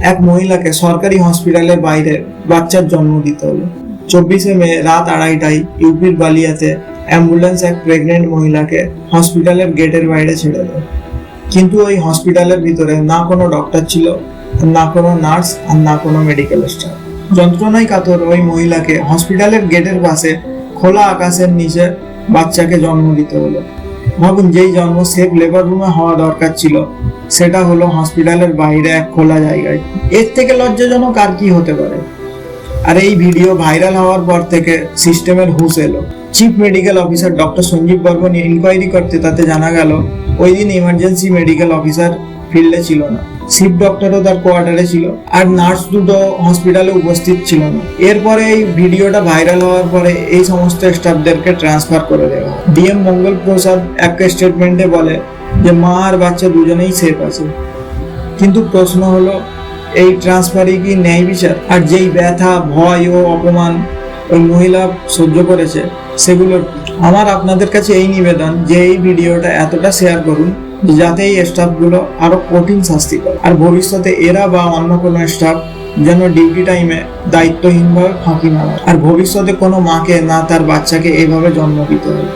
এক মহিলাকে সরকারি হসপিটালের বাইরে বাচ্চার জন্ম দিতে হলো। 24শে মে রাত 2:30টায় ইউপির বালিয়াতে অ্যাম্বুলেন্স এক প্রেগনেন্ট মহিলাকে হসপিটালের গেটের বাইরে ছেড়ে দেয়। কিন্তু ওই হসপিটালের ভিতরে না কোনো ডক্টর ছিল, না কোনো নার্স, আর না কোনো মেডিকেল স্টাফ। যন্ত্রণায় কাতর ওই মহিলাকে হসপিটালের গেটের পাশে খোলা আকাশের নিচে বাচ্চাকে জন্ম দিতে হলো। ভাবুন, যেই জন্ম সেফ লেবার রুমে হওয়া দরকার ছিল, সেটা হলো হসপিটালের বাইরে এক খোলা জায়গায়। এর থেকে লজ্জাজনক আর কি হতে পারে? আর এই ভিডিও ভাইরাল হওয়ার পর থেকে সিস্টেমের হুঁশ এলো। Chief medical officer doctor Sanjeev Barman inquiry করতে তাতে জানা গেল ওই দিন ইমার্জেন্সি মেডিকেল অফিসার ফিল্ডে ছিল না, চিফ ডক্টরও তার কোয়ার্টারে ছিল, আর নার্স দুটো হসপিটালে উপস্থিত ছিল না। এরপরে এই ভিডিওটা ভাইরাল হওয়ার পরে এই সমস্ত স্টাফদেরকে ট্রান্সফার করে দেওয়া হয়। ডিএম মঙ্গল প্রসাদ এক স্টেটমেন্টে বলে যে মা আর বাচ্চা দুজনেই সেফ আছে। কিন্তু প্রশ্ন হলো, এই ট্রান্সফারই কি ন্যায় বিচার? আর যেই ব্যথা, ভয় ও অপমান ওই মহিলা সহ্য করেছে, সেগুলো আমার আপনাদের কাছে এই নিবেদন যে এই ভিডিওটা এতটা শেয়ার করুন যাতে এই স্টাফগুলো আরো কঠিন শাস্তি পায়, আর ভবিষ্যতে এরা বা অন্য কোনো স্টাফ যেন ডিউটি টাইমে দায়িত্বহীনভাবে ফাঁকি না হয়, আর ভবিষ্যতে কোনো মাকে না তার বাচ্চাকে এভাবে জন্ম দিতে হয়।